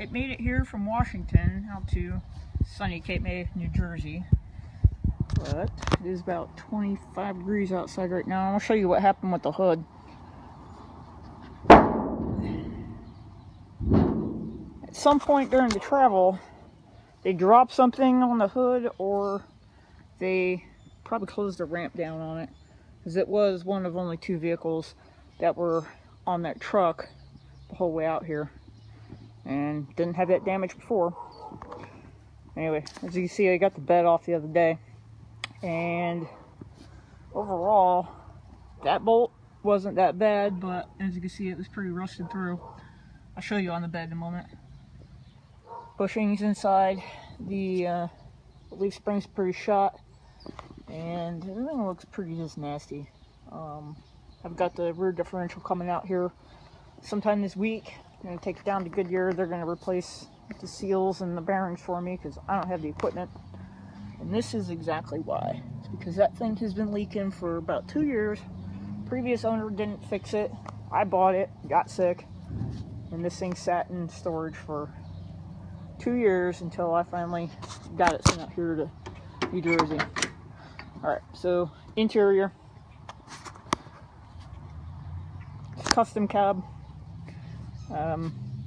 it made it here from Washington out to sunny Cape May, New Jersey. But it is about 25 degrees outside right now. I'll show you what happened with the hood. At some point during the travel, they dropped something on the hood, or they probably closed the ramp down on it, because it was one of only 2 vehicles that were on that truck the whole way out here, and didn't have that damage before. Anyway, as you can see, I got the bed off the other day, and overall that bolt wasn't that bad, but as you can see, it was pretty rusted through. I'll show you on the bed in a moment. Bushings inside, the leaf spring's pretty shot, and everything looks pretty just nasty. I've got the rear differential coming out here sometime this week. I'm going to take it down to Goodyear. They're going to replace the seals and the bearings for me because I don't have the equipment. And this is exactly why. It's because that thing has been leaking for about 2 years. Previous owner didn't fix it. I bought it, got sick, and this thing sat in storage for 2 years until I finally got it sent out here to New Jersey. Alright, so interior. Custom cab.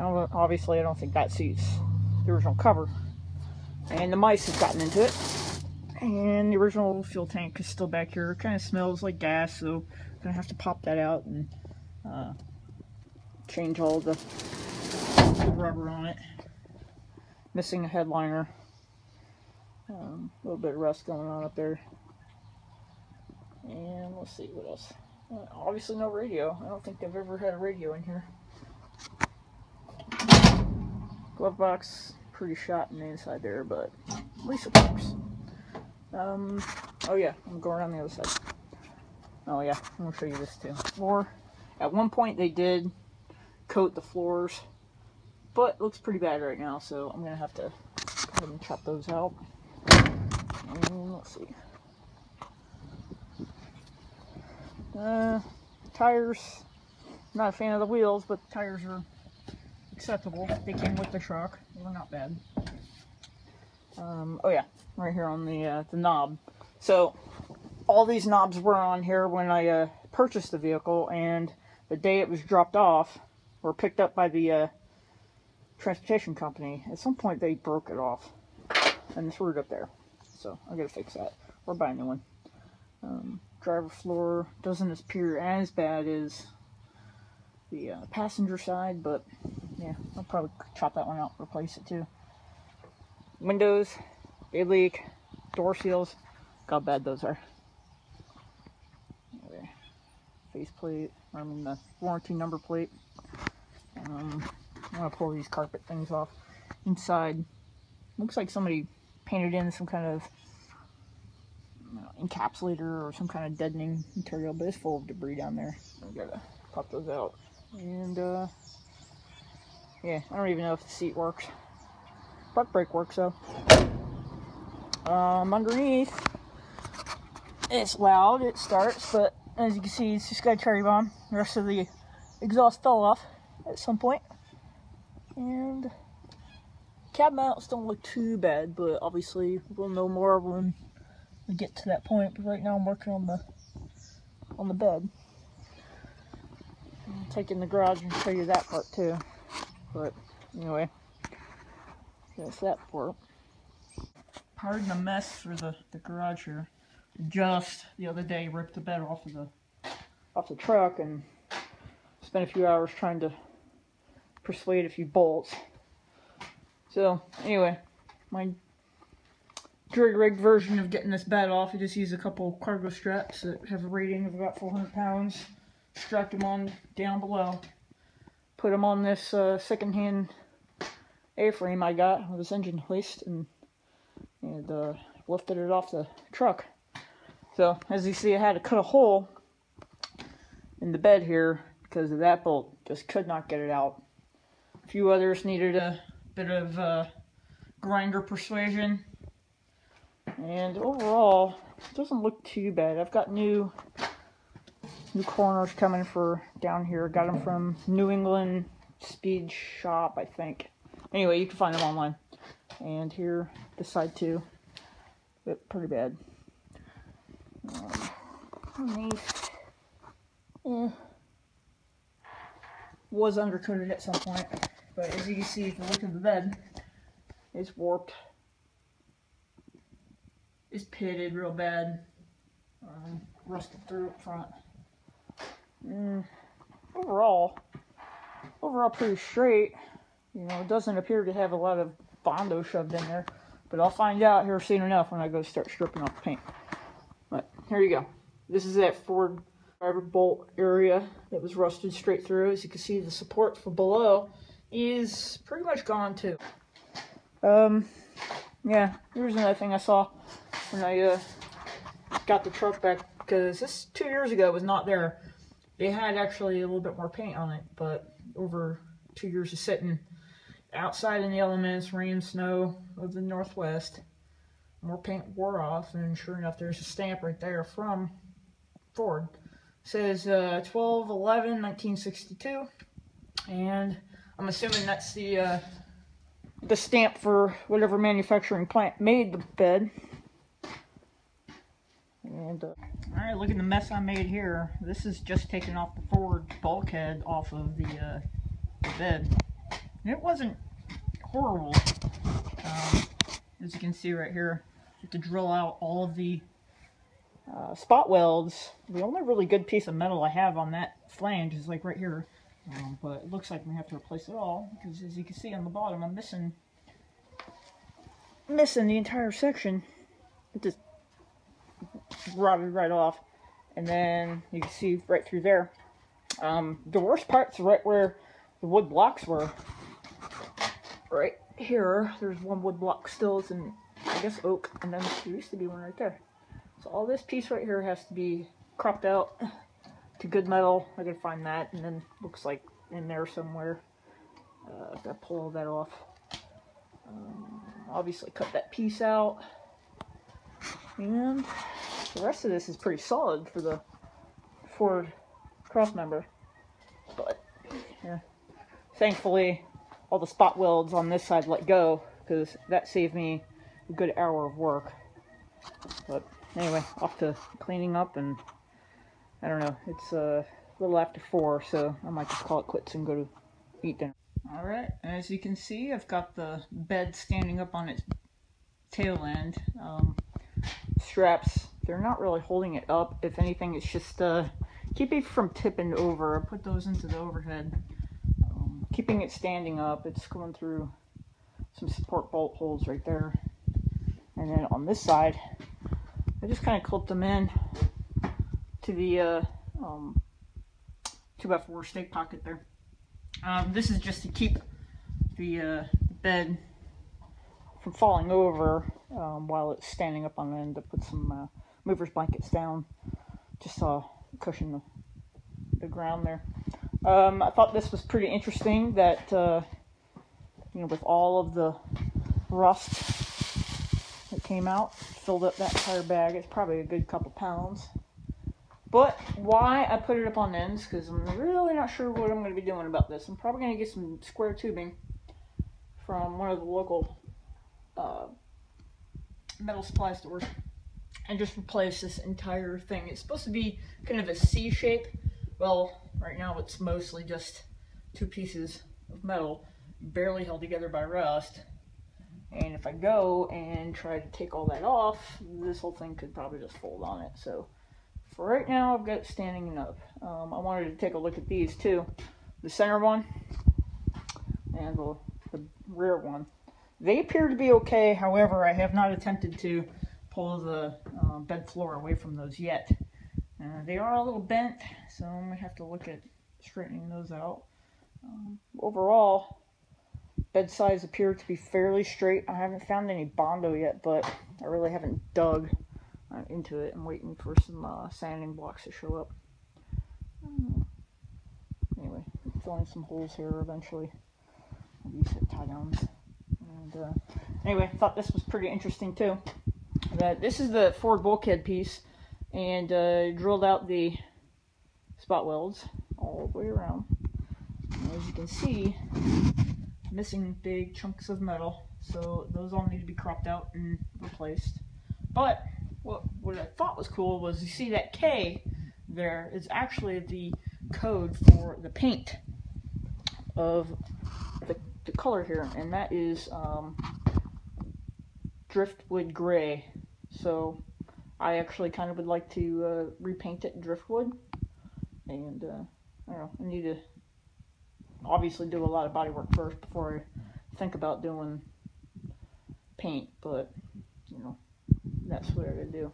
Obviously I don't think that suits the original cover. And the mice have gotten into it. And the original fuel tank is still back here. It kind of smells like gas, so I'm going to have to pop that out and change all the rubber on it. Missing a headliner. A little bit of rust going on up there. And let's see what else. Obviously no radio. I don't think they've ever had a radio in here. Glove box, pretty shot in the inside there, but at least it works. Oh yeah, I'm gonna go around the other side. Oh yeah, I'm gonna show you this too. Floor. At one point they did coat the floors, but it looks pretty bad right now, so I'm gonna have to go ahead and chop those out. And let's see. Tires, not a fan of the wheels, but the tires are acceptable. They came with the truck. They were not bad. Oh yeah, right here on the knob. So all these knobs were on here when I purchased the vehicle, and the day it was dropped off or picked up by the transportation company, at some point they broke it off and threw it up there. So I gotta fix that or buy a new one. Driver floor doesn't appear as bad as the passenger side, but yeah, I'll probably chop that one out and replace it too. Windows, they leak. Door seals, look how bad those are. Okay. Faceplate, I mean the warranty number plate. I'm gonna pull these carpet things off. Inside, looks like somebody painted in some kind of encapsulator or some kind of deadening material, but it's full of debris down there. I gotta pop those out. And yeah, I don't even know if the seat works. Park brake works though. Underneath, it's loud, it starts, but as you can see, it's just got a cherry bomb. The rest of the exhaust fell off at some point. And cab mounts don't look too bad, but obviously we'll know more when we get to that point. But right now I'm working on the bed. I'll take in the garage and show you that part too. But anyway, that's that part. Pardon the mess for the garage here. Just the other day ripped the bed off the truck and spent a few hours trying to persuade a few bolts. So anyway, my jury-rigged version of getting this bed off, I just use a couple cargo straps that have a rating of about 400 pounds. Strapped them on down below. Put them on this second-hand A-frame I got with this engine hoist, and lifted it off the truck. So as you see, I had to cut a hole in the bed here because of that bolt. Just could not get it out. A few others needed a bit of grinder persuasion, and overall it doesn't look too bad. I've got new corners coming for down here. Got them from New England Speed Shop, I think. Anyway, you can find them online. And here, this side too. But pretty bad. Underneath. Was undercoated at some point. But as you can see, if you look at the bed, it's warped. It's pitted real bad. Rusted through up front. Overall pretty straight. You know, it doesn't appear to have a lot of Bondo shoved in there. But I'll find out here soon enough when I go start stripping off the paint. But here you go. This is that forward driver bolt area that was rusted straight through. As you can see, the support for below is pretty much gone too. Yeah, here's another thing I saw when I got the truck back, because this 2 years ago was not there. They had actually a little bit more paint on it, but over 2 years of sitting outside in the elements, rain, snow of the Northwest, more paint wore off, and sure enough, there's a stamp right there from Ford. It says 12/11/1962, and I'm assuming that's the stamp for whatever manufacturing plant made the bed. And alright, look at the mess I made here. This is just taking off the forward bulkhead off of the bed. And it wasn't horrible. As you can see right here, you have to drill out all of the spot welds. The only really good piece of metal I have on that flange is like right here. But it looks like we have to replace it all, because as you can see on the bottom, I'm missing the entire section. It just rotted right off. And then you can see right through there. The worst part's right where the wood blocks were. Right here, there's one wood block still. It's in, I guess, oak, and then there used to be one right there. So all this piece right here has to be cropped out to good metal. I gotta find that, and then looks like in there somewhere. Gotta pull all that off. Obviously cut that piece out. And the rest of this is pretty solid for the Ford crossmember. But, yeah. Thankfully, all the spot welds on this side let go, because that saved me a good hour of work. But anyway, off to cleaning up, and I don't know, it's a little after 4, so I might just call it quits and go to eat dinner. Alright, as you can see, I've got the bed standing up on its tail end. Straps, they're not really holding it up. If anything, it's just keeping it from tipping over. I put those into the overhead. Keeping it standing up, it's going through some support bolt holes right there. And then on this side, I just kind of clipped them in to the 2x4 stake pocket there. This is just to keep the bed from falling over while it's standing up on end. To put some movers blankets down, just to cushion the ground there. I thought this was pretty interesting that, you know, with all of the rust that came out, filled up that entire bag. It's probably a good couple pounds. But why I put it up on ends, because I'm really not sure what I'm going to be doing about this. I'm probably going to get some square tubing from one of the local metal supply stores and just replace this entire thing. It's supposed to be kind of a C shape. Well, right now it's mostly just 2 pieces of metal barely held together by rust. And if I go and try to take all that off, this whole thing could probably just fold on it. So for right now, I've got it standing up. I wanted to take a look at these too. The center one and the rear one. They appear to be okay. However, I have not attempted to pull the bed floor away from those yet. They are a little bent, so I'm going to have to look at straightening those out. Overall, bed sides appear to be fairly straight. I haven't found any Bondo yet, but I really haven't dug into it. I'm waiting for some sanding blocks to show up. Anyway, filling some holes here eventually. These hit tie downs. And anyway, I thought this was pretty interesting too. That this is the Ford bulkhead piece, and drilled out the spot welds all the way around. And as you can see, missing big chunks of metal, so those all need to be cropped out and replaced. But what I thought was cool was, you see that K there is actually the code for the paint of the color here, and that is driftwood gray. So I actually kind of would like to repaint it driftwood, and I don't know, I need to obviously do a lot of body work first before I think about doing paint, but you know, that's what I gotta do.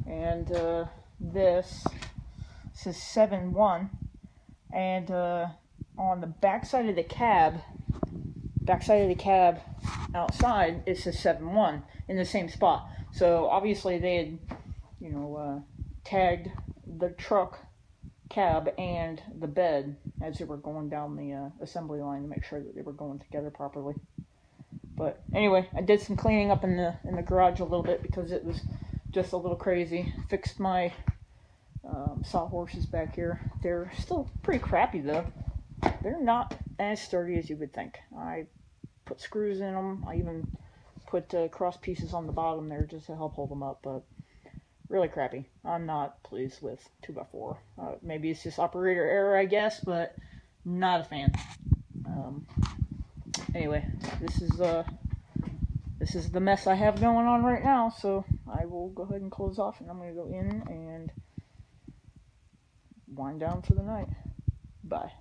And this says 7-1, and on the back side of the cab outside, it says 7-1 in the same spot. So obviously they had, you know, tagged the truck cab and the bed as they were going down the assembly line to make sure that they were going together properly. But anyway, I did some cleaning up in the garage a little bit because it was just a little crazy. Fixed my sawhorses back here. They're still pretty crappy though. They're not as sturdy as you would think. I put screws in them. I even put cross pieces on the bottom there just to help hold them up, but really crappy. I'm not pleased with 2x4. Maybe it's just operator error, I guess, but not a fan. Anyway, this is the mess I have going on right now, so I will go ahead and close off, and I'm going to go in and wind down for the night. Bye.